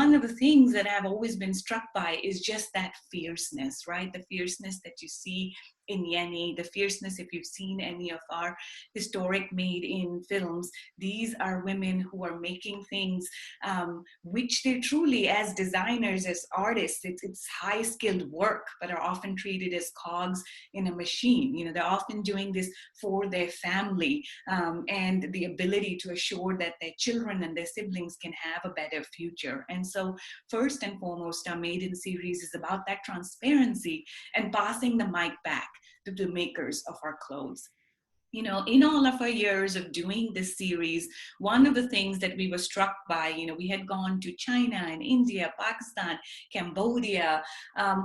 one of the things that I've always been struck by is just that fierceness, right? The fierceness that you see in Yeni, the fierceness, if you've seen any of our historic made in films, these are women who are making things which they truly, as designers, as artists, it's high skilled work, but are often treated as cogs in a machine. You know, they're often doing this for their family and the ability to assure that their children and their siblings can have a better future. And so first and foremost, our Maiden series is about that transparency and passing the mic back to the makers of our clothes. You know, in all of our years of doing this series, one of the things that we were struck by, you know, we had gone to China and India, Pakistan, Cambodia,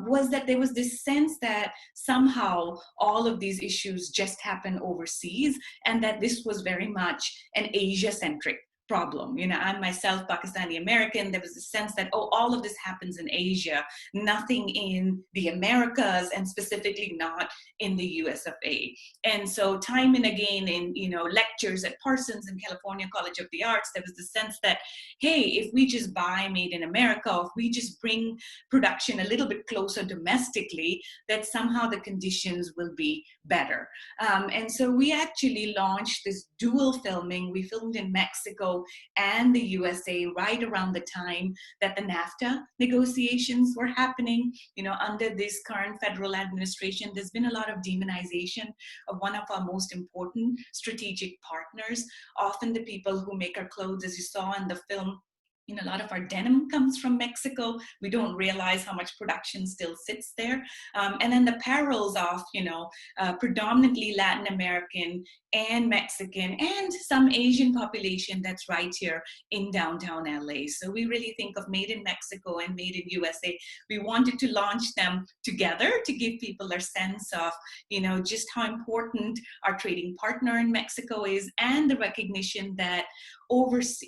was that there was this sense that somehow all of these issues just happen overseas, and that this was very much an Asia-centric problem. You know, I'm myself Pakistani American. There was a sense that, oh, all of this happens in Asia, nothing in the Americas, and specifically not in the US of A. And so time and again in, you know, lectures at Parsons and California College of the Arts, there was the sense that, hey, if we just buy made in America, or if we just bring production a little bit closer domestically, that somehow the conditions will be better. And so we actually launched this dual filming. We filmed in Mexico and the USA right around the time that the NAFTA negotiations were happening. You know, under this current federal administration, there's been a lot of demonization of one of our most important strategic partners. Often the people who make our clothes, as you saw in the film, you know, a lot of our denim comes from Mexico. We don't realize how much production still sits there. And then the apparels of, you know, predominantly Latin American and Mexican and some Asian population that's right here in downtown LA. So we really think of Made in Mexico and Made in USA. We wanted to launch them together to give people a sense of, you know, just how important our trading partner in Mexico is, and the recognition that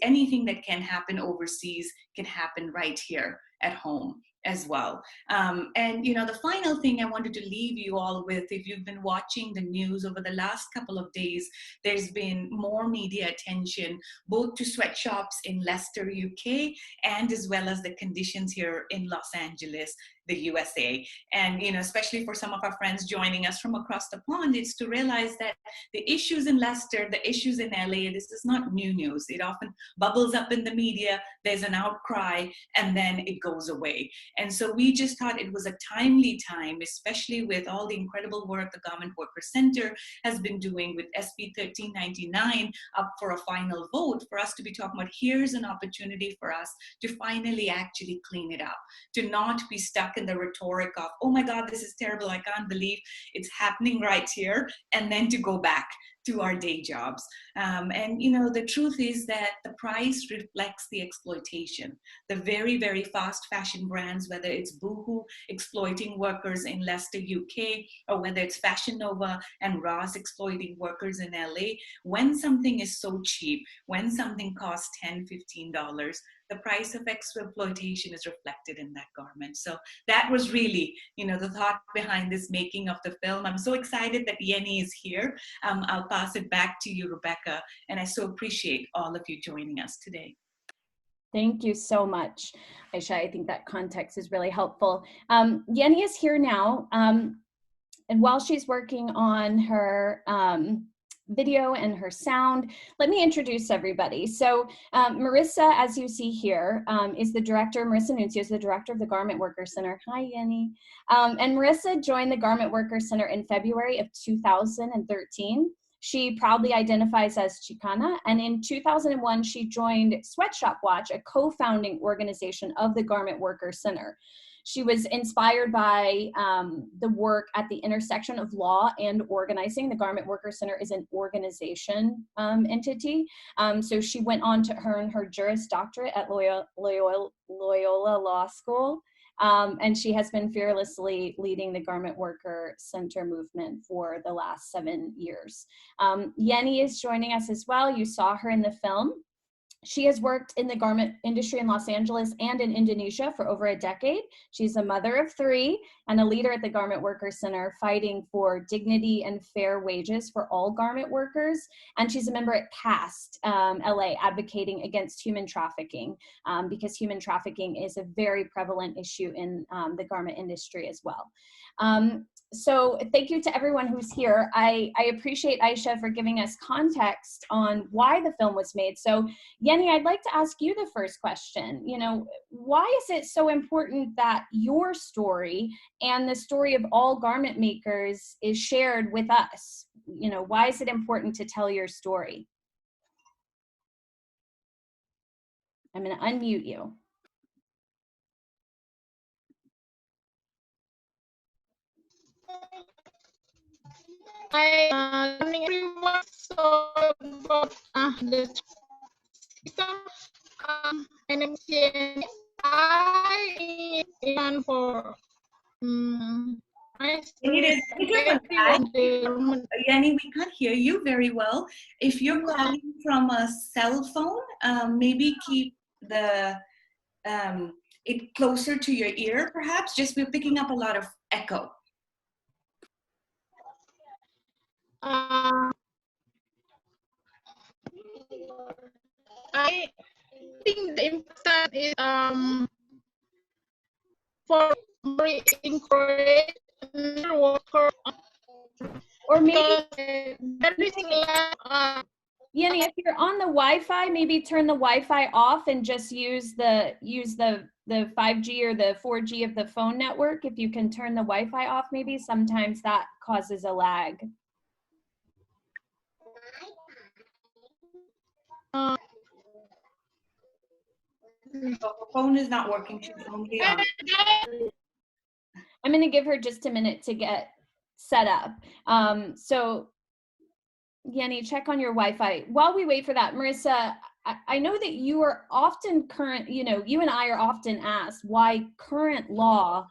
anything that can happen overseas can happen right here at home as well. And, you know, the final thing I wanted to leave you all with, if you've been watching the news over the last couple of days, there's been more media attention both to sweatshops in Leicester, UK, and as well as the conditions here in Los Angeles, the USA. And, you know, especially for some of our friends joining us from across the pond, it's to realize that the issues in Leicester, the issues in LA, this is not new news. It often bubbles up in the media, there's an outcry, and then it goes away. And so we just thought it was a timely time, especially with all the incredible work the Garment Worker Center has been doing with SB 1399 up for a final vote, for us to be talking about, here's an opportunity for us to finally actually clean it up, to not be stuck in the rhetoric of, oh my God, this is terrible, I can't believe it's happening right here, and then to go back to our day jobs. And, you know, the truth is that the price reflects the exploitation. The very, very fast fashion brands, whether it's Boohoo exploiting workers in Leicester, UK, or whether it's Fashion Nova and Ross exploiting workers in LA, when something is so cheap, when something costs $10, $15, the price of exploitation is reflected in that garment. So that was really, you know, the thought behind this making of the film. I'm so excited that Yeni is here. I'll pass it back to you, Rebecca, and I so appreciate all of you joining us today. Thank you so much, Aisha. I think that context is really helpful. Yeni is here now, and while she's working on her video and her sound, let me introduce everybody. So Marissa, as you see here, is the director. Marissa Nuncio is the director of the Garment Worker Center. Hi, Yeni. And Marissa joined the Garment Worker Center in February of 2013. She proudly identifies as Chicana, and in 2001, she joined Sweatshop Watch, a co-founding organization of the Garment Worker Center. She was inspired by the work at the intersection of law and organizing. The Garment Worker Center is an organization entity. So she went on to earn her Juris Doctorate at Loyola Law School. And she has been fearlessly leading the Garment Worker Center movement for the last 7 years. Yeni is joining us as well. You saw her in the film. She has worked in the garment industry in Los Angeles and in Indonesia for over a decade. She's a mother of 3 and a leader at the Garment Workers Center, fighting for dignity and fair wages for all garment workers. And she's a member at CAST LA, advocating against human trafficking, because human trafficking is a very prevalent issue in the garment industry as well. So thank you to everyone who's here. I appreciate Aisha for giving us context on why the film was made. So Yeni, I'd like to ask you the first question. You know, why is it so important that your story and the story of all garment makers is shared with us? You know, why is it important to tell your story? I'm going to unmute you. Everyone saw about the system, and then I even for my story. Yeni, we can't hear you very well. If you're calling from a cell phone, maybe keep the it closer to your ear, perhaps. Just we're picking up a lot of echo. I think the important is for encourage worker, or maybe there is Yeni, if you're on the Wi-Fi, maybe turn the Wi-Fi off and just use the 5G or the 4G of the phone network. If you can turn the Wi-Fi off, maybe sometimes that causes a lag. The phone is not working. She's only on. I'm going to give her just a minute to get set up. So Yeni, check on your Wi-Fi. While we wait for that, Marissa, I know that you are often you and I are often asked why current law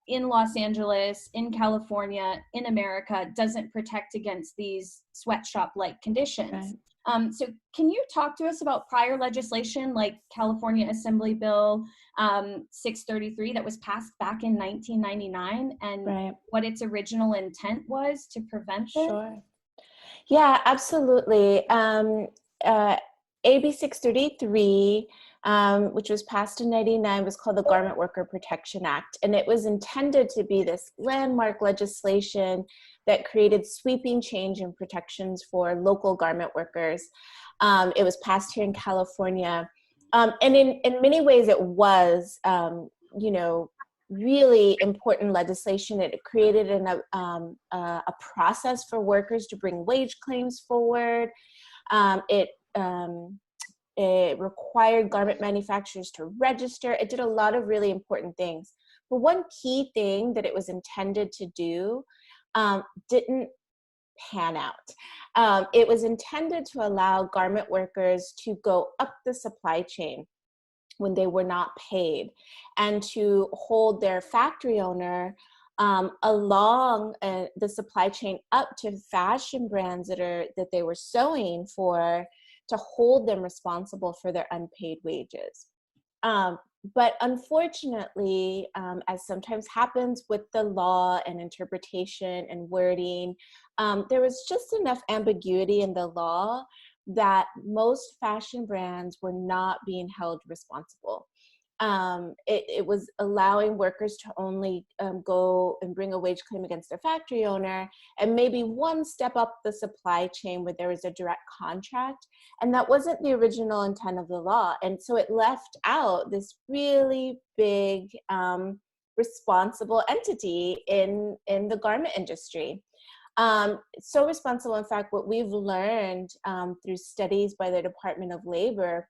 in Los Angeles, in California, in America doesn't protect against these sweatshop-like conditions. Right. So can you talk to us about prior legislation like California Assembly Bill 633 that was passed back in 1999 and right. what its original intent was to prevent this? Sure. Yeah, absolutely. AB 633, which was passed in 99, was called the Garment Worker Protection Act. And it was intended to be this landmark legislation that created sweeping change and protections for local garment workers. It was passed here in California. And in many ways it was, really important legislation. It created a process for workers to bring wage claims forward. It required garment manufacturers to register. It did a lot of really important things. But one key thing that it was intended to do didn't pan out. It was intended to allow garment workers to go up the supply chain when they were not paid, and to hold their factory owner along the supply chain up to fashion brands that they were sewing for, to hold them responsible for their unpaid wages. But unfortunately, as sometimes happens with the law and interpretation and wording, there was just enough ambiguity in the law that most fashion brands were not being held responsible. It was allowing workers to only go and bring a wage claim against their factory owner, and maybe one step up the supply chain where there was a direct contract. And that wasn't the original intent of the law. And so it left out this really big responsible entity in the garment industry. So responsible, in fact, what we've learned through studies by the Department of Labor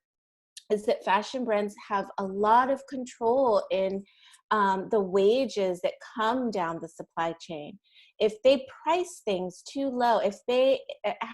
is that fashion brands have a lot of control in the wages that come down the supply chain. If they price things too low, if they,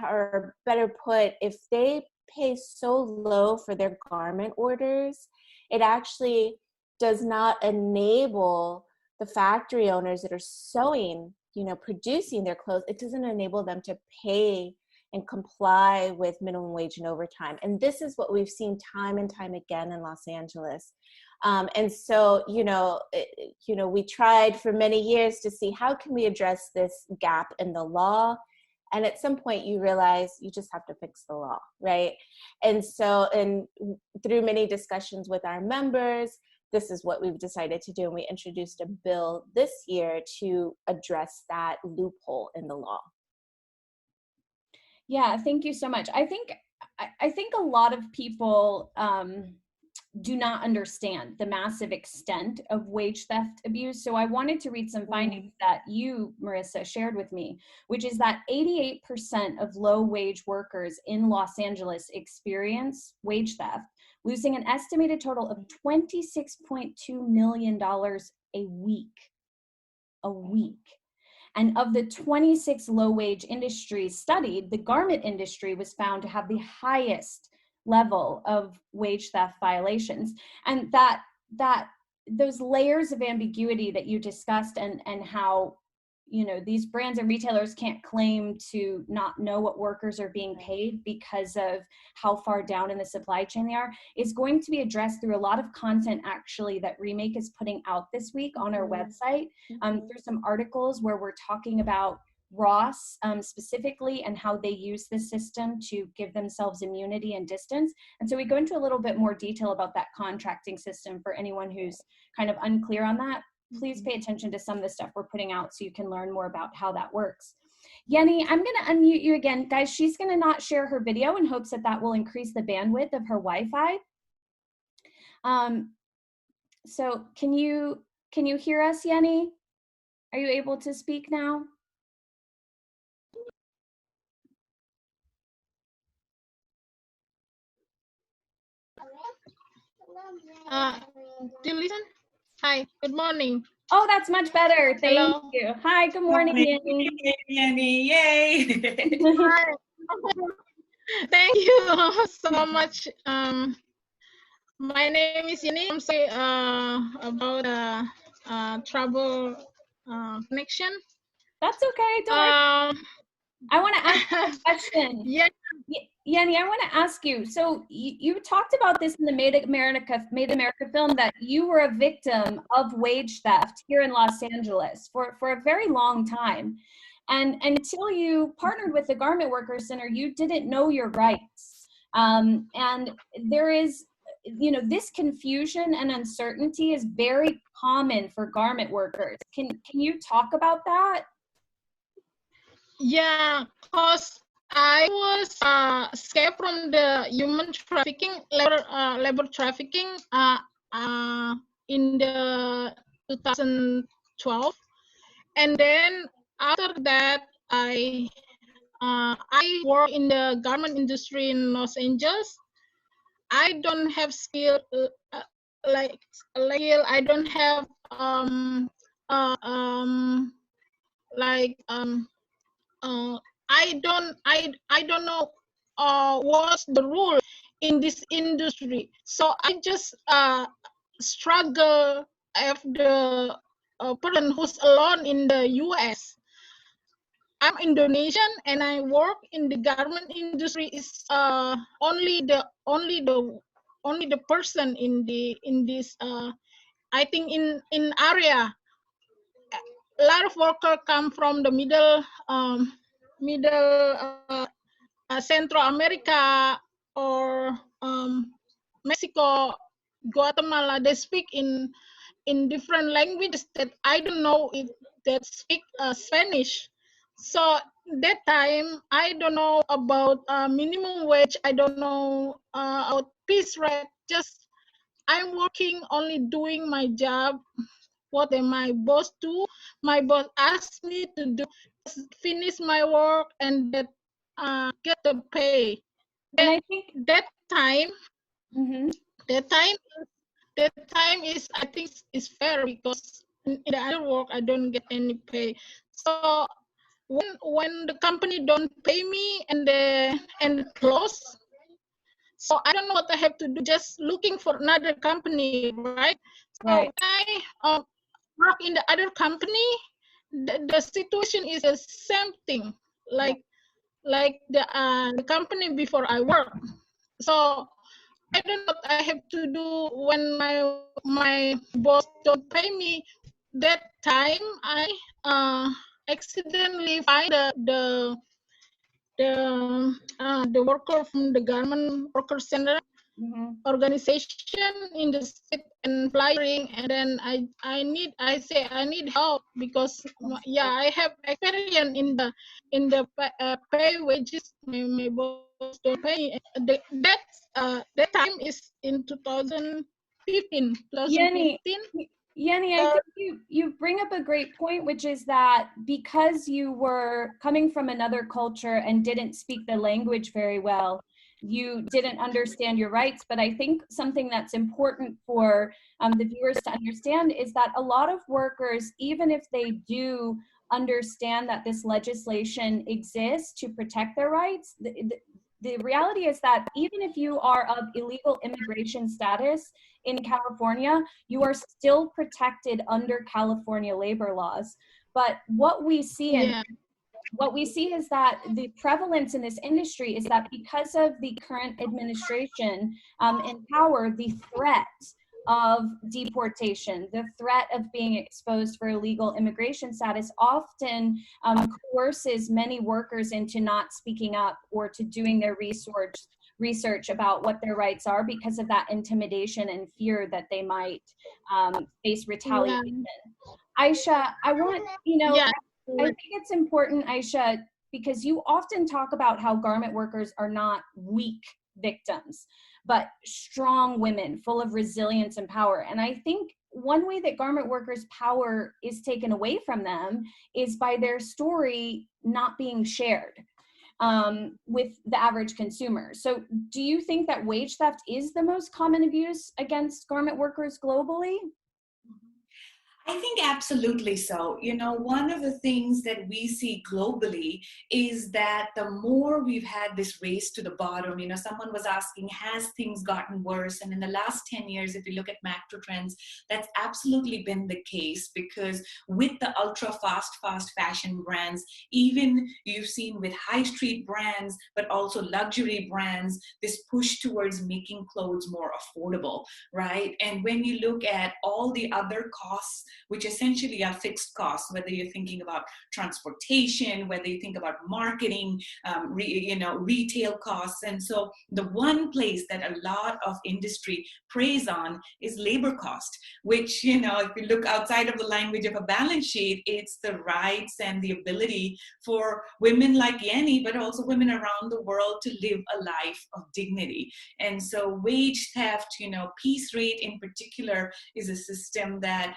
or better put, if they pay so low for their garment orders, it actually does not enable the factory owners that are sewing, producing their clothes, it doesn't enable them to pay and comply with minimum wage and overtime. And this is what we've seen time and time again in Los Angeles. And so, we tried for many years to see how can we address this gap in the law. And at some point you realize you just have to fix the law, right? And so, and through many discussions with our members, this is what we've decided to do. And we introduced a bill this year to address that loophole in the law. Yeah, thank you so much. I think a lot of people do not understand the massive extent of wage theft abuse. So I wanted to read some findings that you, Marissa, shared with me, which is that 88% of low wage workers in Los Angeles experience wage theft, losing an estimated total of $26.2 million a week. And of the 26 low-wage industries studied, the garment industry was found to have the highest level of wage theft violations. And that those layers of ambiguity that you discussed, and how these brands and retailers can't claim to not know what workers are being paid because of how far down in the supply chain they are, is going to be addressed through a lot of content actually that Remake is putting out this week on our website. There's some articles where we're talking about Ross specifically and how they use this system to give themselves immunity and distance. And so we go into a little bit more detail about that contracting system for anyone who's kind of unclear on that. Please pay attention to some of the stuff we're putting out so you can learn more about how that works. Yeni, I'm going to unmute you again. Guys, she's going to not share her video in hopes that that will increase the bandwidth of her Wi-Fi. So can you hear us, Yeni? Are you able to speak now? Do you listen? Hi, good morning. Oh, that's much better. Thank Hello. you. Hi, good morning, Yeni. Yeni, yay. Hi. Thank you so much. My name is Yeni. I'm sorry about trouble connection. That's okay. Don't worry. I want to ask you a question. Yeah. Yeni, I want to ask you. So you talked about this in the Made America film, that you were a victim of wage theft here in Los Angeles for a very long time. And until you partnered with the Garment Workers Center, you didn't know your rights. And there is, this confusion and uncertainty is very common for garment workers. Can you talk about that? Yeah, because I was escaped from the human trafficking, labor trafficking in the 2012, and then after that I work in the garment industry in Los Angeles. I don't have skill I don't have I don't know what's the rule in this industry. So I just struggle as the person who's alone in the U.S. I'm Indonesian and I work in the garment industry. Is only the person in this I think in area. A lot of workers come from the middle Central America or Mexico, Guatemala. They speak in different languages that I don't know if that speak Spanish. So that time I don't know about minimum wage. I don't know about piece rate. Just I'm working, only doing my job. What my boss do? My boss asked me to do, finish my work and that get the pay. And I think that time, that time is, I think is fair, because in the other work I don't get any pay. So when the company don't pay me and close, so I don't know what I have to do. Just looking for another company, right? So right. I work in the other company. The situation is the same thing. Like like the company before I work. So I don't know what I have to do when my boss don't pay me. That time I accidentally find the worker from the garment worker center organization in the state and flying, and then I say I need help because yeah, I have experience in the pay wages. My boss don't pay. That time is in 2015. Yeni, 2015. Yeni, I think you bring up a great point, which is that because you were coming from another culture and didn't speak the language very well, you didn't understand your rights. But I think something that's important for the viewers to understand is that a lot of workers, even if they do understand that this legislation exists to protect their rights, the reality is that even if you are of illegal immigration status in California, you are still protected under California labor laws. But what we see is that the prevalence in this industry is that because of the current administration in power, the threat of deportation, the threat of being exposed for illegal immigration status often coerces many workers into not speaking up or to doing their research about what their rights are because of that intimidation and fear that they might face retaliation. Aisha, I want, I think it's important, Aisha, because you often talk about how garment workers are not weak victims, but strong women full of resilience and power. And I think one way that garment workers' power is taken away from them is by their story not being shared with the average consumer. So do you think that wage theft is the most common abuse against garment workers globally? I think absolutely so. One of the things that we see globally is that the more we've had this race to the bottom, someone was asking, has things gotten worse? And in the last 10 years, if you look at macro trends, that's absolutely been the case, because with the ultra fast fashion brands, even you've seen with high street brands, but also luxury brands, this push towards making clothes more affordable, right? And when you look at all the other costs, which essentially are fixed costs, whether you're thinking about transportation, whether you think about marketing, retail costs. And so the one place that a lot of industry preys on is labor cost, which, if you look outside of the language of a balance sheet, it's the rights and the ability for women like Yeni, but also women around the world to live a life of dignity. And so wage theft, piece rate in particular, is a system that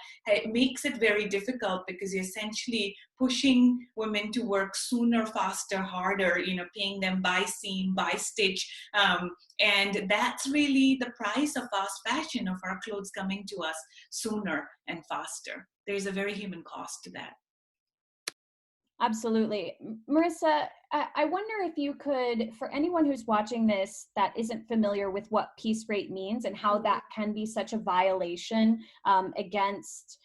makes it very difficult, because you're essentially pushing women to work sooner, faster, harder, paying them by seam, by stitch. And that's really the price of fast fashion, of our clothes coming to us sooner and faster. There's a very human cost to that. Absolutely. Marissa, I wonder if you could, for anyone who's watching this that isn't familiar with what piece rate means and how that can be such a violation against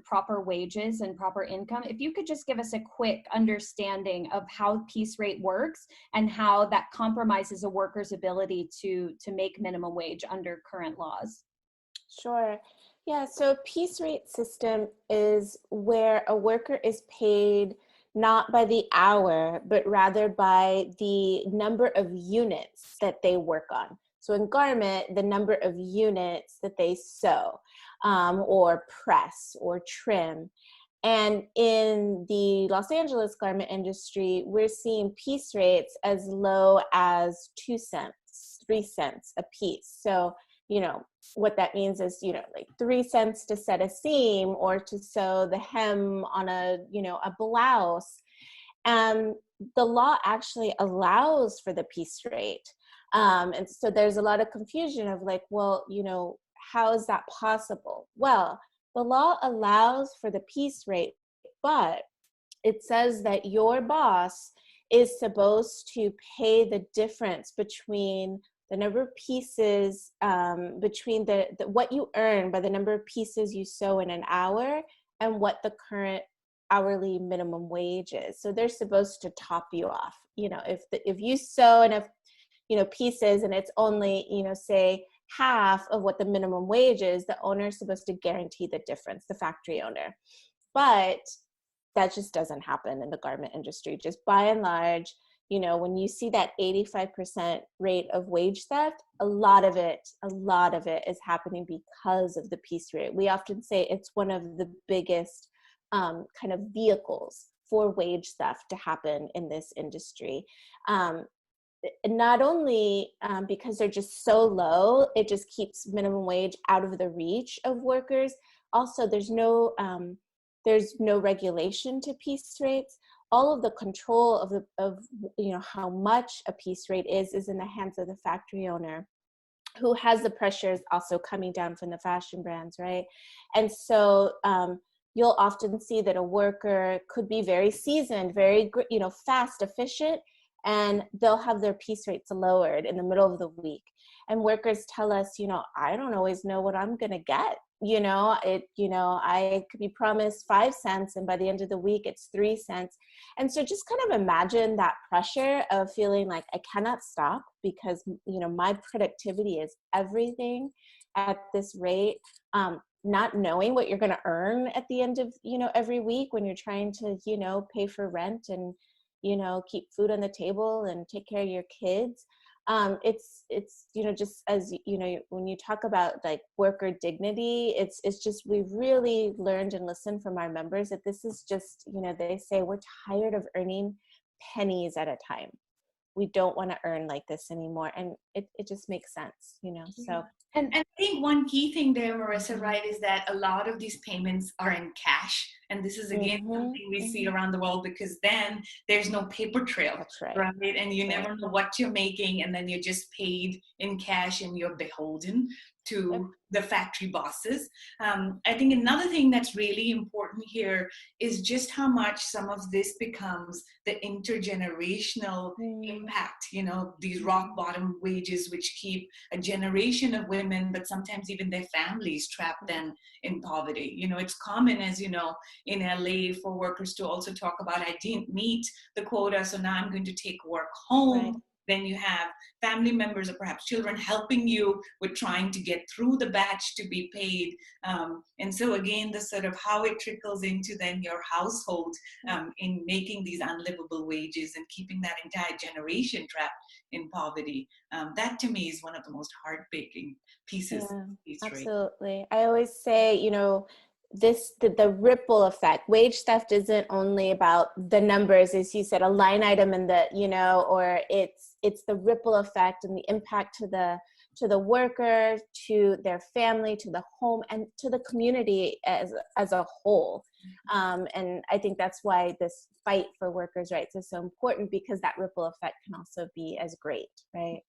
proper wages and proper income, if you could just give us a quick understanding of how piece rate works and how that compromises a worker's ability to make minimum wage under current laws. Sure. Yeah, so a piece rate system is where a worker is paid not by the hour, but rather by the number of units that they work on. So in garment, the number of units that they sew or press or trim. And in the Los Angeles garment industry, we're seeing piece rates as low as 2 cents, 3 cents a piece. So, what that means is, like 3 cents to set a seam or to sew the hem on a blouse. And the law actually allows for the piece rate. And so there's a lot of confusion of like, well, how is that possible? Well, the law allows for the piece rate, but it says that your boss is supposed to pay the difference between the number of pieces, between the what you earn by the number of pieces you sew in an hour and what the current hourly minimum wages. So they're supposed to top you off. You know, if you sew enough, you know, pieces and it's only, you know, say half of what the minimum wage is, the owner is supposed to guarantee the difference, the factory owner. But that just doesn't happen in the garment industry. Just by and large, you know, when you see that 85% rate of wage theft, a lot of it is happening because of the piece rate. We often say it's one of the biggest kind of vehicles for wage theft to happen in this industry. Not only because they're just so low, it just keeps minimum wage out of the reach of workers. Also, there's no regulation to piece rates. All of the control of you know, how much a piece rate is in the hands of the factory owner, who has the pressures also coming down from the fashion brands, right? And so you'll often see that a worker could be very seasoned, very, you know, fast, efficient, and they'll have their piece rates lowered in the middle of the week. And workers tell us, you know, I don't always know what I'm gonna get. You know, I could be promised 5 cents and by the end of the week it's 3 cents. And so just kind of imagine that pressure of feeling like I cannot stop because, you know, my productivity is everything at this rate. Not knowing what you're going to earn at the end of, you know, every week when you're trying to, you know, pay for rent and, you know, keep food on the table and take care of your kids. It's, you know, just as, you know, when you talk about like worker dignity, it's just, we've really learned and listened from our members that this is just, you know, they say we're tired of earning pennies at a time. We don't want to earn like this anymore. And it just makes sense, you know, so. And I think one key thing there, Marissa, right, is that a lot of these payments are in cash. And this is, again, something we see around the world, because then there's no paper trail. That's right. Right? And you never know what you're making, and then you're just paid in cash and you're beholden to the factory bosses. I think another thing that's really important here is just how much some of this becomes the intergenerational impact, you know, these rock bottom wages, which keep a generation of women, but sometimes even their families trapped then in poverty. You know, it's common, as you know, in LA for workers to also talk about, I didn't meet the quota, so now I'm going to take work home. Right. Then you have family members or perhaps children helping you with trying to get through the batch to be paid. And so again, the sort of how it trickles into then your household in making these unlivable wages and keeping that entire generation trapped in poverty. That to me is one of the most heartbreaking pieces. Yeah, absolutely. I always say, you know, the ripple effect. Wage theft isn't only about the numbers, as you said, a line item in the, you know, or it's the ripple effect and the impact to the worker, to their family, to the home, and to the community as a whole. And I think that's why this fight for workers' rights is so important, because that ripple effect can also be as great, right?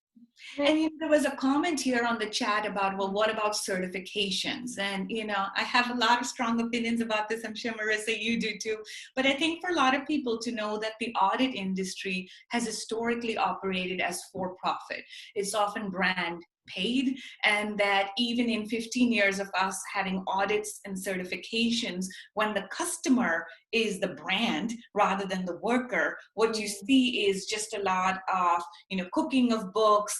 And you know, there was a comment here on the chat about, well, what about certifications? And, you know, I have a lot of strong opinions about this. I'm sure, Marissa, you do too. But I think for a lot of people to know that the audit industry has historically operated as for-profit. It's often brand paid, and that even in 15 years of us having audits and certifications, when the customer is the brand rather than the worker, what you see is just a lot of, you know, cooking of books.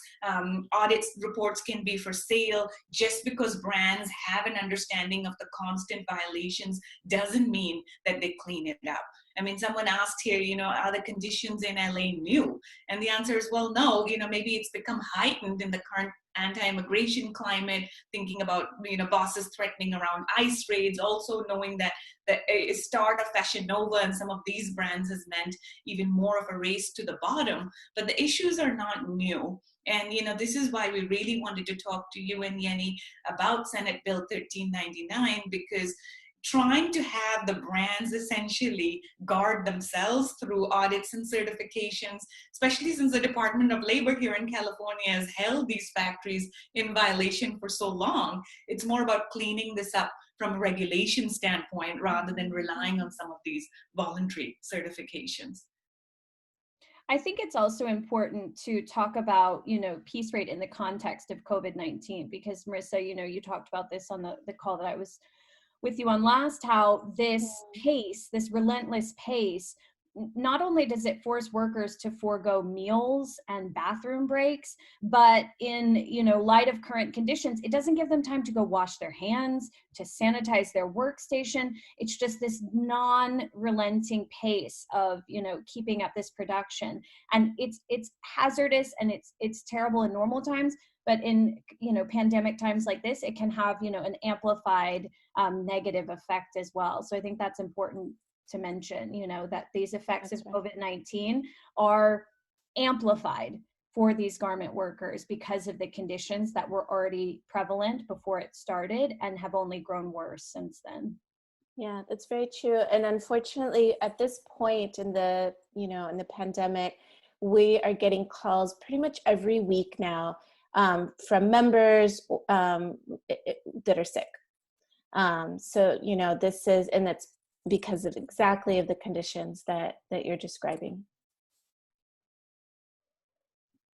Audits reports can be for sale. Just because brands have an understanding of the constant violations doesn't mean that they clean it up. I mean, someone asked here, you know, are the conditions in LA new? And the answer is, well, no. You know, maybe it's become heightened in the current anti-immigration climate, thinking about, you know, bosses threatening around ICE raids, also knowing that the start of Fashion Nova and some of these brands has meant even more of a race to the bottom. But the issues are not new. And, you know, this is why we really wanted to talk to you and Yeni about Senate Bill 1399, because trying to have the brands essentially guard themselves through audits and certifications, especially since the Department of Labor here in California has held these factories in violation for so long. It's more about cleaning this up from a regulation standpoint rather than relying on some of these voluntary certifications. I think it's also important to talk about, you know, piece rate in the context of COVID-19, because Marissa, you know, you talked about this on the call that I was with you on last how this pace, this relentless pace, not only does it force workers to forego meals and bathroom breaks, but in, you know, light of current conditions, it doesn't give them time to go wash their hands, to sanitize their workstation. It's just this non-relenting pace of, you know, keeping up this production. And it's hazardous and it's terrible in normal times, but in, you know, pandemic times like this, it can have, you know, an amplified negative effect as well. So I think that's important to mention, you know, that these effects of COVID-19 are amplified for these garment workers because of the conditions that were already prevalent before it started and have only grown worse since then. Yeah, that's very true. And unfortunately, at this point in the, you know, in the pandemic, we are getting calls pretty much every week now from members that are sick. So, you know, this is, and that's because of exactly of the conditions that you're describing.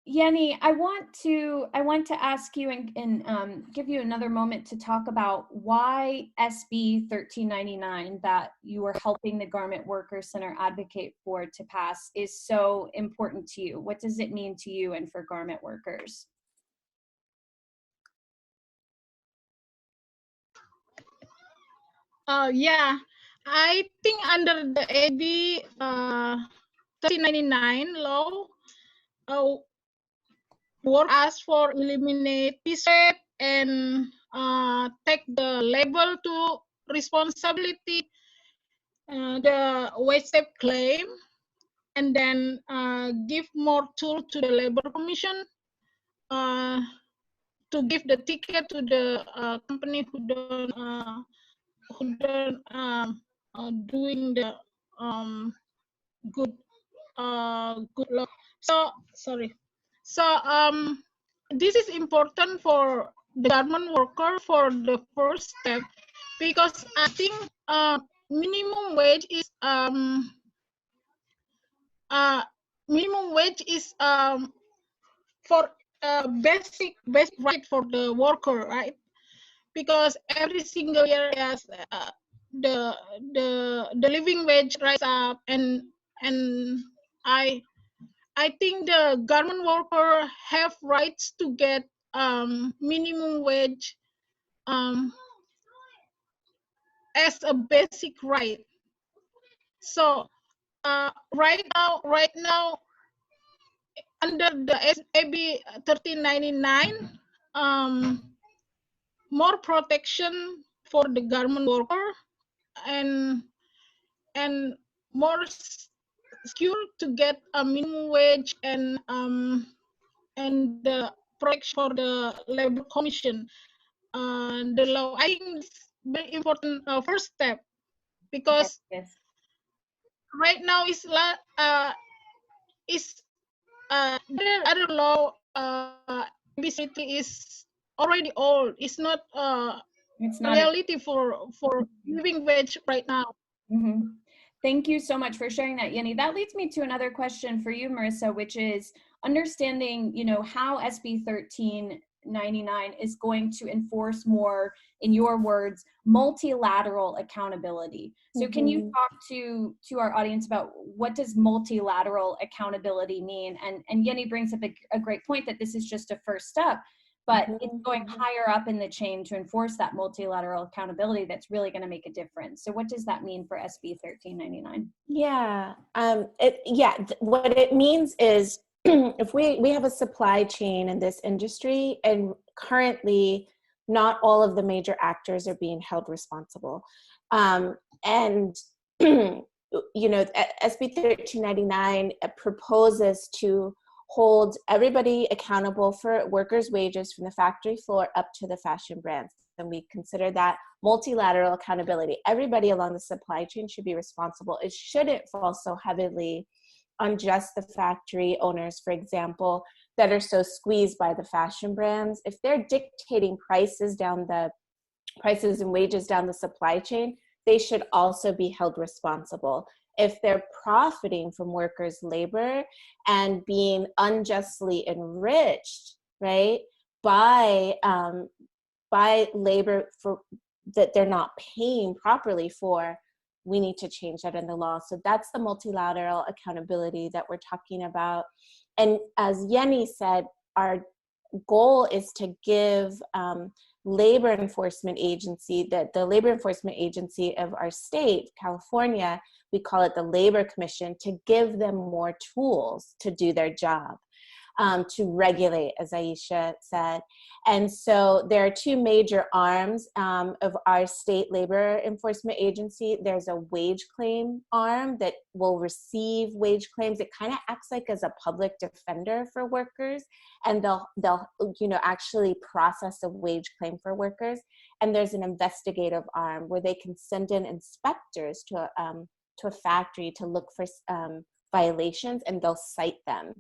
Yeni, I want to ask you and give you another moment to talk about why SB 1399 that you are helping the Garment Workers Center advocate for to pass is so important to you. What does it mean to you and for garment workers? Yeah, I think under the AB 1399 law, work asked for eliminate T-shirt and take the label to responsibility, the wage claim, and then give more tool to the labor commission to give the ticket to the company who don't doing the good law. So sorry. So this is important for the garment worker for the first step, because I think minimum wage is for basic right for the worker, right? Because every single year yes, the living wage rise up, and I think the garment worker have rights to get minimum wage as a basic right. So right now under the AB 1399, more protection for the garment worker and more secure to get a minimum wage and the protection for the labor commission. The law, I think, is very important first step, because Yes. right now is the other law basically is already old. It's not It's not reality for living wage right now. Mm-hmm. Thank you so much for sharing that, Yeni. That leads me to another question for you, Marissa, which is understanding, you know, how SB 1399 is going to enforce more, in your words, multilateral accountability. So can you talk to our audience about what does multilateral accountability mean? And Yeni brings up a great point that this is just a first step, but it's going higher up in the chain to enforce that multilateral accountability that's really going to make a difference. So what does that mean for SB 1399? Yeah, what it means is if we have a supply chain in this industry, and currently not all of the major actors are being held responsible. And, you know, SB 1399 proposes to hold everybody accountable for workers' wages from the factory floor up to the fashion brands. And we consider that multilateral accountability. Everybody along the supply chain should be responsible. It shouldn't fall so heavily on just the factory owners, for example, that are so squeezed by the fashion brands. If they're dictating prices and wages down the supply chain, they should also be held responsible. If they're profiting from workers' labor and being unjustly enriched, right, by labor for that they're not paying properly for, we need to change that in the law. So that's the multilateral accountability that we're talking about. And as Yeni said, our goal is to give labor enforcement agency, that the labor enforcement agency of our state, California, we call it the Labor Commission, to give them more tools to do their job, to regulate, as Aisha said. And so there are two major arms of our state labor enforcement agency. There's a wage claim arm that will receive wage claims. It kind of acts like as a public defender for workers, and they'll actually process a wage claim for workers. And there's an investigative arm where they can send in inspectors to a factory to look for violations, and they'll cite them.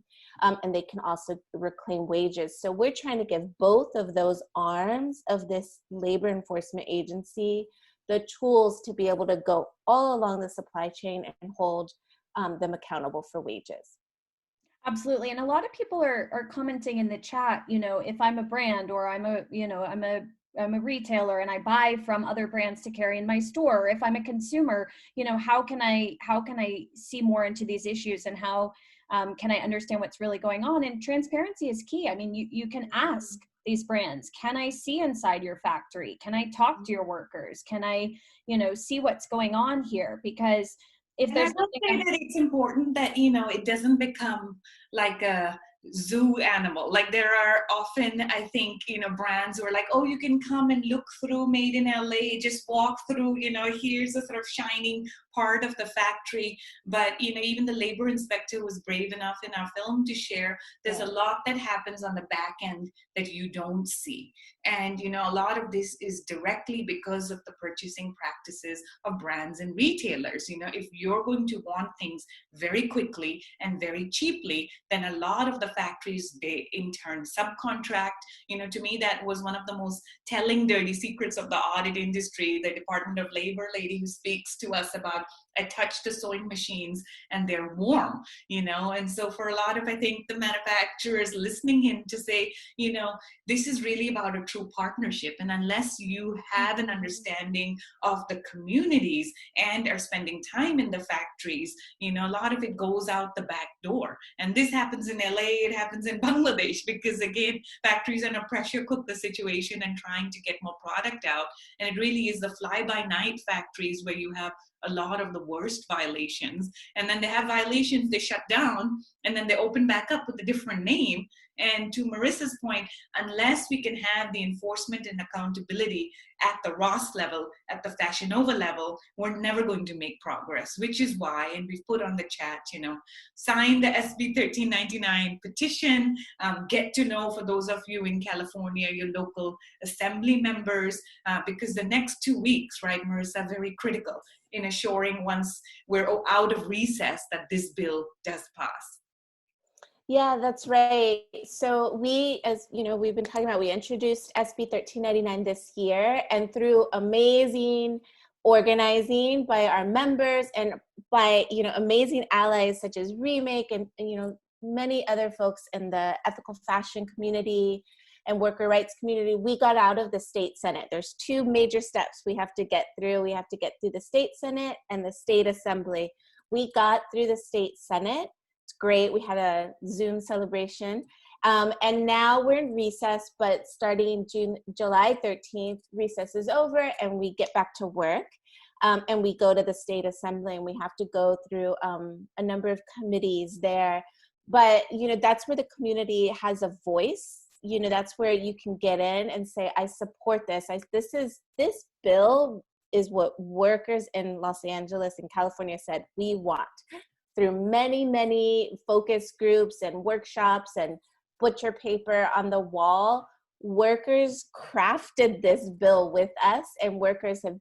And they can also reclaim wages. So we're trying to give both of those arms of this labor enforcement agency the tools to be able to go all along the supply chain and hold them accountable for wages. Absolutely. And a lot of people are commenting in the chat, if I'm a brand, or I'm a retailer and I buy from other brands to carry in my store, or if I'm a consumer, how can I see more into these issues, and how can I understand what's really going on? And transparency is key. I mean, you can ask these brands, can I see inside your factory? Can I talk to your workers? Can I, see what's going on here? Because if there's nothing, that it's important that, it doesn't become like a zoo animal. Like there are often, I think, brands who are like, oh, you can come and look through Made in LA, just walk through, here's a sort of shining part of the factory. But, even the labor inspector was brave enough in our film to share there's a lot that happens on the back end that you don't see. And, a lot of this is directly because of the purchasing practices of brands and retailers. If you're going to want things very quickly and very cheaply, then a lot of the factories, they in turn subcontract. To me, that was one of the most telling dirty secrets of the audit industry. The Department of Labor lady who speaks to us about, I touch the sewing machines and they're warm, and so for a lot of, I think, the manufacturers listening in to say, this is really about a true partnership. And unless you have an understanding of the communities and are spending time in the factories, a lot of it goes out the back door. And this happens in LA, it happens in Bangladesh, because again, factories are in a pressure cook the situation and trying to get more product out. And it really is the fly-by-night factories where you have a lot of the worst violations. And then they have violations, they shut down, and then they open back up with a different name. And to Marissa's point, unless we can have the enforcement and accountability at the Ross level, at the Fashion Nova level, we're never going to make progress, which is why, and we've put on the chat, sign the SB 1399 petition, get to know, for those of you in California, your local assembly members, because the next 2 weeks, right, Marissa, very critical in assuring once we're out of recess that this bill does pass. Yeah, that's right. So we, as we've been talking about, we introduced SB 1399 this year, and through amazing organizing by our members and by, amazing allies such as Remake and many other folks in the ethical fashion community and worker rights community, we got out of the state Senate. There's two major steps we have to get through. We have to get through the state Senate and the state Assembly. We got through the state Senate. It's great. We had a Zoom celebration. And now we're in recess, but starting July 13th, recess is over and we get back to work. And we go to the state Assembly, and we have to go through a number of committees there. But, that's where the community has a voice. That's where you can get in and say, I support this. This bill is what workers in Los Angeles and California said we want. Through many, many focus groups and workshops and butcher paper on the wall, workers crafted this bill with us, and workers have,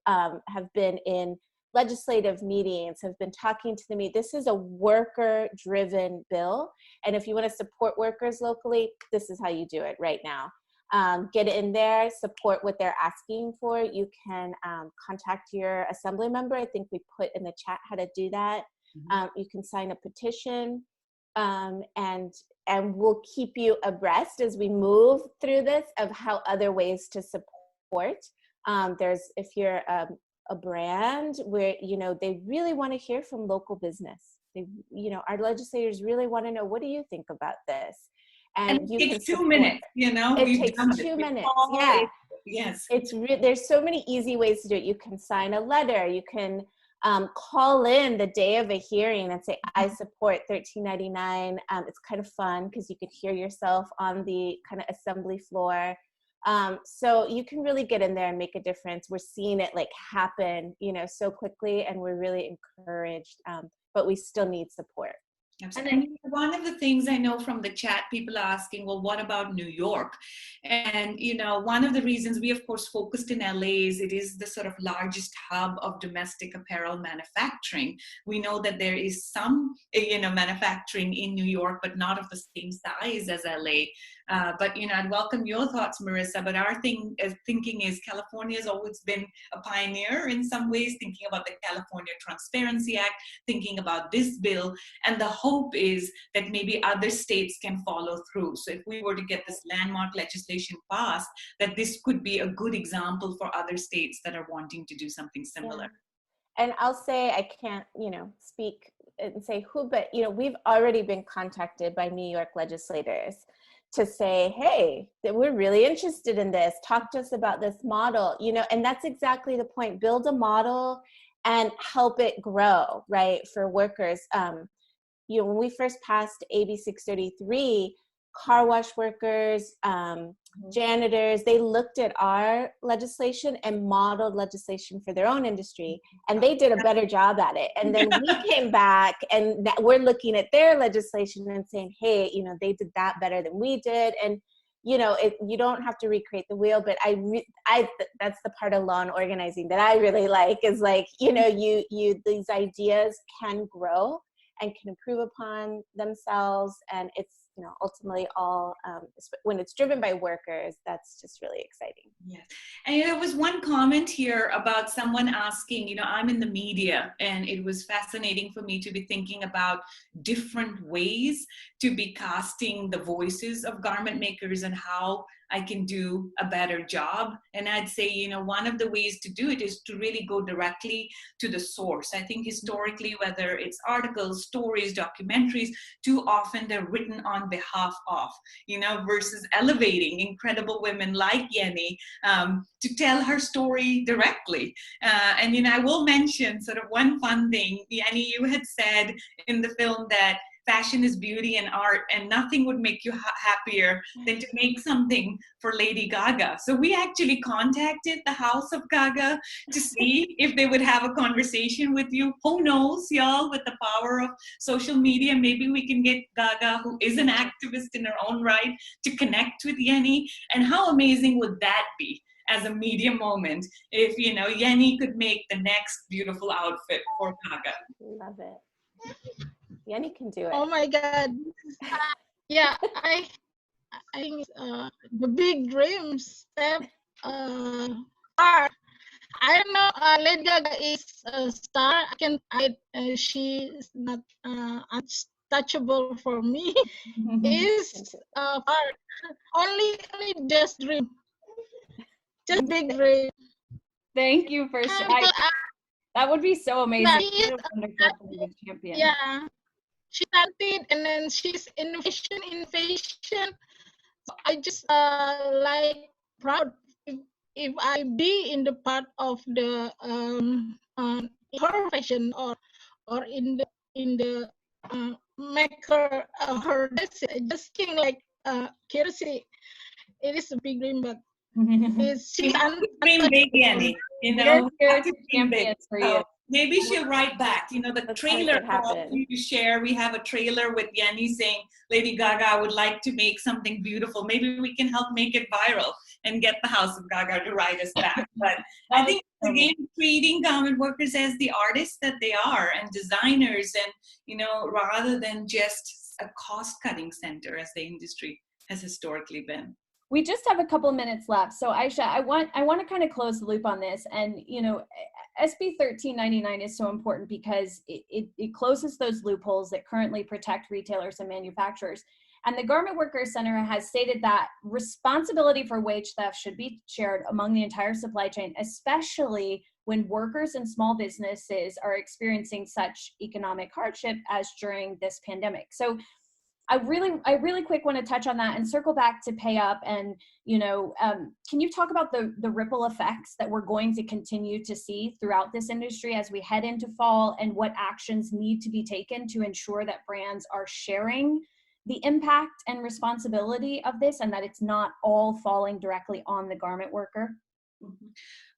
have been in legislative meetings, have been talking to me. This is a worker-driven bill, and if you want to support workers locally, this is how you do it right now. Get in there, support what they're asking for. You can contact your assembly member. I think we put in the chat how to do that. You can sign a petition, and we'll keep you abreast as we move through this of how other ways to support support. If you're a brand where, they really want to hear from local business. Our legislators really want to know, what do you think about this? And you it takes can 2 minutes, It takes 2 minutes. Yeah. Yes. There's so many easy ways to do it. You can sign a letter. You can call in the day of a hearing and say, I support 1399. It's kind of fun because you could hear yourself on the kind of assembly floor. So you can really get in there and make a difference. We're seeing it happen, so quickly, and we're really encouraged, but we still need support. Absolutely. And one of the things I know from the chat, people are asking, well, what about New York? And, one of the reasons we, of course, focused in LA is it is the sort of largest hub of domestic apparel manufacturing. We know that there is some, manufacturing in New York, but not of the same size as LA. But, I'd welcome your thoughts, Marissa, but our thinking is California has always been a pioneer in some ways, thinking about the California Transparency Act, thinking about this bill, and the hope is that maybe other states can follow through. So if we were to get this landmark legislation passed, that this could be a good example for other states that are wanting to do something similar. Yeah. And I'll say, I can't, speak and say who, but, we've already been contacted by New York legislators to say, hey, that we're really interested in this. Talk to us about this model, and that's exactly the point. Build a model and help it grow, right, for workers. When we first passed AB 633, car wash workers, janitors, they looked at our legislation and modeled legislation for their own industry, and they did a better job at it. And then we came back and we're looking at their legislation and saying, hey, they did that better than we did. And, you don't have to recreate the wheel, but that's the part of law and organizing that I really like, is these ideas can grow and can improve upon themselves. And it's, ultimately all, when it's driven by workers, that's just really exciting. Yes. And there was one comment here about someone asking, I'm in the media, and it was fascinating for me to be thinking about different ways to be casting the voices of garment makers and how I can do a better job. And I'd say, one of the ways to do it is to really go directly to the source. I think historically, whether it's articles, stories, documentaries, too often they're written on behalf of, versus elevating incredible women like Yeni to tell her story directly. And, I will mention sort of one fun thing. Yeni, you had said in the film that fashion is beauty and art, and nothing would make you happier than to make something for Lady Gaga. So we actually contacted the House of Gaga to see if they would have a conversation with you. Who knows, y'all, with the power of social media, maybe we can get Gaga, who is an activist in her own right, to connect with Yeni. And how amazing would that be as a media moment if, Yeni could make the next beautiful outfit for Gaga. Love it. Yeni can do it. Oh my God. Yeah, I think the big dream step are, I don't know, Lady Gaga is a star. She's not untouchable for me. Is only just dream. Just big dream. Thank you for sharing. That would be so amazing. Champion. Yeah. She started, and then she's innovation. So I just proud if I be in the part of the her fashion or in the maker her dress. Just think curiosity. It is a big dream, but she's dream big, Yeni. Champion for you. Maybe she'll write back. The trailer for you to share. We have a trailer with Yeni saying, Lady Gaga, I would like to make something beautiful. Maybe we can help make it viral and get the House of Gaga to write us back. But I think, again, treating garment workers as the artists that they are and designers, and, rather than just a cost-cutting center as the industry has historically been. We just have a couple of minutes left. So Aisha, I want to kind of close the loop on this. And, SB 1399 is so important because it closes those loopholes that currently protect retailers and manufacturers. And the Garment Workers Center has stated that responsibility for wage theft should be shared among the entire supply chain, especially when workers and small businesses are experiencing such economic hardship as during this pandemic. So I really quick want to touch on that and circle back to pay up. And, can you talk about the ripple effects that we're going to continue to see throughout this industry as we head into fall, and what actions need to be taken to ensure that brands are sharing the impact and responsibility of this, and that it's not all falling directly on the garment worker?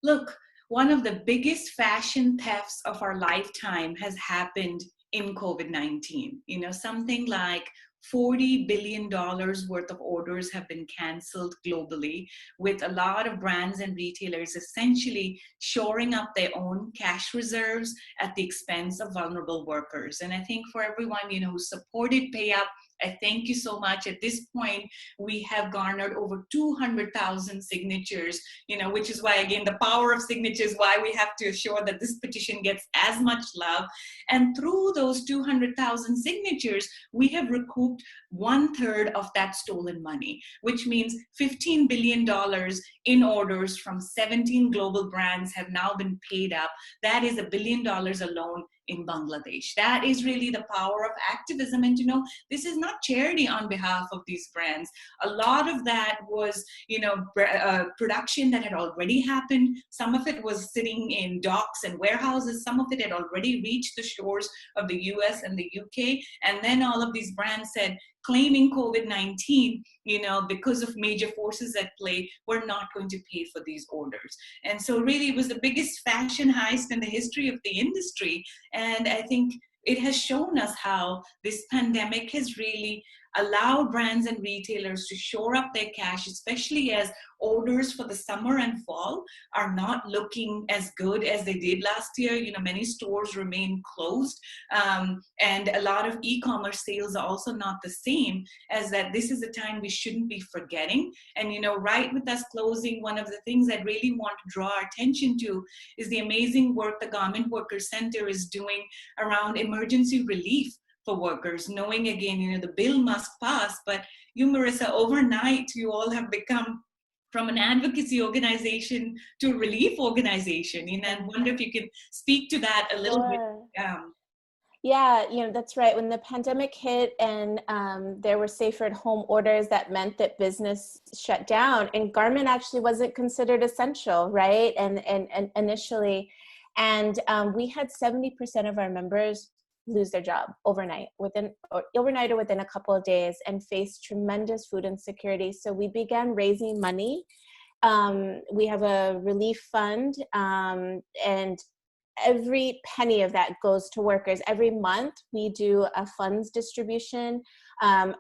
Look, one of the biggest fashion thefts of our lifetime has happened in COVID-19. Something like $40 billion worth of orders have been canceled globally, with a lot of brands and retailers essentially shoring up their own cash reserves at the expense of vulnerable workers. And I think for everyone, who supported Pay Up, I thank you so much. At this point, we have garnered over 200,000 signatures, which is why, again, the power of signatures, why we have to assure that this petition gets as much love. And through those 200,000 signatures, we have recouped 1/3 of that stolen money, which means $15 billion in orders from 17 global brands have now been paid up. That is $1 billion alone in Bangladesh. That is really the power of activism. And this is not charity on behalf of these brands. A lot of that was, production that had already happened. Some of it was sitting in docks and warehouses. Some of it had already reached the shores of the US and the UK. And then all of these brands said, claiming COVID-19, because of major forces at play, we're not going to pay for these orders. And so really it was the biggest fashion heist in the history of the industry. And I think it has shown us how this pandemic has really allowed brands and retailers to shore up their cash, especially as orders for the summer and fall are not looking as good as they did last year. Many stores remain closed, and a lot of e-commerce sales are also not the same. As that, this is a time we shouldn't be forgetting. And right with us closing, one of the things I really want to draw our attention to is the amazing work the Garment Workers Center is doing around emergency relief for workers, knowing again, the bill must pass, but you, Marissa, overnight, you all have become from an advocacy organization to a relief organization, and wonder if you can speak to that a little bit. Yeah, that's right. When the pandemic hit and there were safer at home orders, that meant that business shut down, and garment actually wasn't considered essential, right? And initially, and we had 70% of our members lose their job overnight or within a couple of days, and face tremendous food insecurity. So we began raising money. We have a relief fund, and every penny of that goes to workers. Every month we do a funds distribution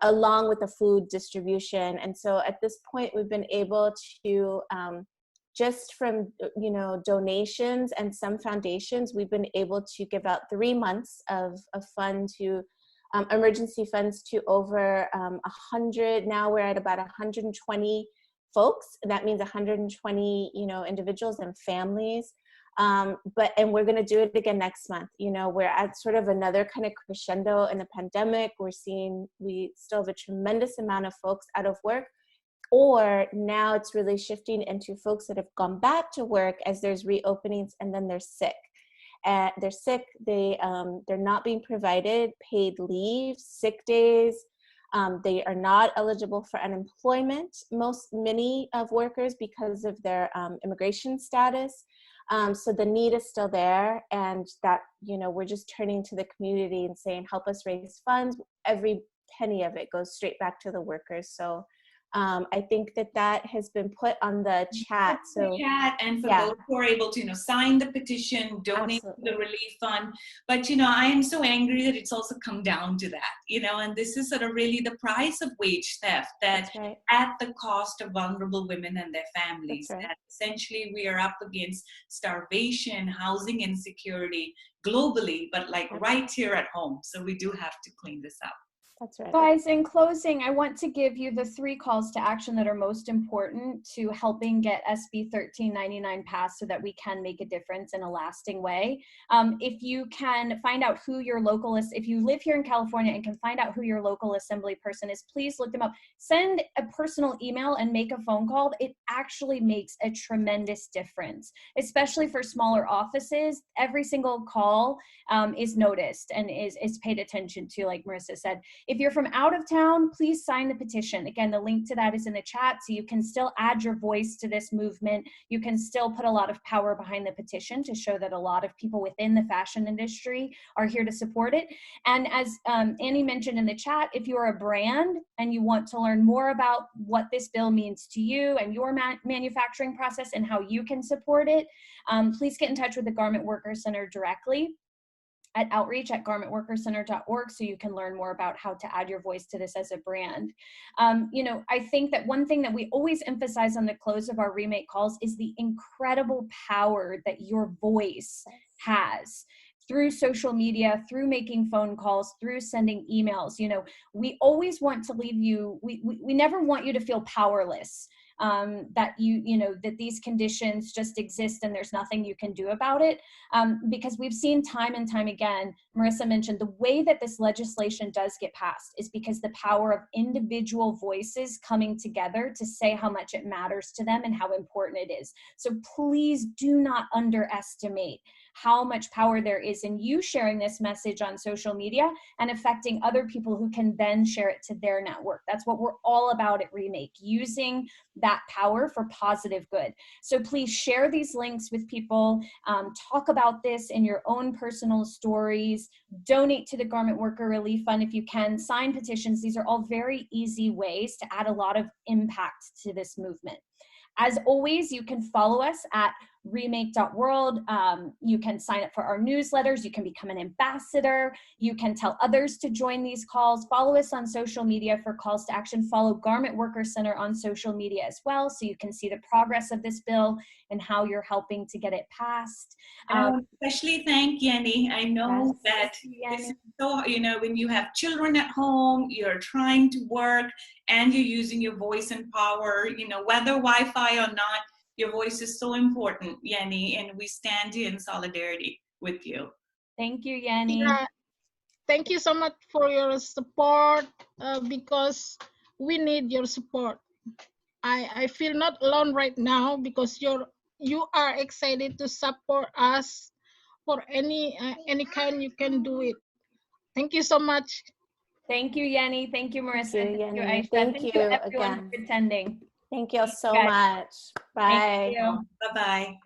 along with a food distribution. And so at this point we've been able to just from donations and some foundations, we've been able to give out 3 months of fund to emergency funds to over 100. Now we're at about 120 folks. That means 120 individuals and families. And we're going to do it again next month. We're at sort of another kind of crescendo in the pandemic. We still have a tremendous amount of folks out of work. Or now it's really shifting into folks that have gone back to work as there's reopenings, and then they're sick. They're not being provided paid leave, sick days. They are not eligible for unemployment, many of workers, because of their immigration status. So the need is still there, and that, we're just turning to the community and saying, help us raise funds. Every penny of it goes straight back to the workers. So I think that has been put on the chat. So and for those who are able to, sign the petition, donate to the relief fund. But, I am so angry that it's also come down to that, and this is sort of really the price of wage theft, that at the cost of vulnerable women and their families, that essentially we are up against starvation, housing insecurity globally, but right here at home. So we do have to clean this up. That's right. Guys, in closing, I want to give you the 3 calls to action that are most important to helping get SB 1399 passed so that we can make a difference in a lasting way. If you can find out who your local is, if you live here in California and can find out who your local assembly person is, please look them up. Send a personal email and make a phone call. It actually makes a tremendous difference, especially for smaller offices. Every single call is noticed and is paid attention to, like Marissa said. If you're from out of town, please sign the petition. Again, the link to that is in the chat, so you can still add your voice to this movement. You can still put a lot of power behind the petition to show that a lot of people within the fashion industry are here to support it. And as Annie mentioned in the chat, if you're a brand and you want to learn more about what this bill means to you and your manufacturing process and how you can support it, please get in touch with the Garment Workers Center directly at outreach@garmentworkerscenter.org, so you can learn more about how to add your voice to this as a brand. I think that one thing that we always emphasize on the close of our remake calls is the incredible power that your voice has through social media, through making phone calls, through sending emails. We always want to leave you, we never want you to feel powerless. That that these conditions just exist and there's nothing you can do about it, because we've seen time and time again, Marissa mentioned, the way that this legislation does get passed is because the power of individual voices coming together to say how much it matters to them and how important it is. So please do not underestimate how much power there is in you sharing this message on social media and affecting other people who can then share it to their network. That's what we're all about at Remake, using that power for positive good. So please share these links with people, talk about this in your own personal stories, donate to the Garment Worker Relief Fund if you can, sign petitions. These are all very easy ways to add a lot of impact to this movement. As always, you can follow us at remake.world. You can sign up for our newsletters. You can become an ambassador. You can tell others to join these calls. Follow us on social media for calls to action. Follow Garment Worker Center on social media as well, so you can see the progress of this bill and how you're helping to get it passed. I want to especially thank Yeni. I know that Yeni. this is so, when you have children at home, you're trying to work and you're using your voice and power, whether Wi-Fi or not, your voice is so important, Yeni, and we stand in solidarity with you. Thank you, Yeni. Yeah, thank you so much for your support, because we need your support. I feel not alone right now because you are excited to support us for any kind you can do it. Thank you so much. Thank you, Yeni. Thank you, Marissa. Thank you, Thank you, Yeni. Aisha. Thank Thank you you, everyone, again for attending. Thank you all so guys. much. Bye. Thank you. Bye-bye.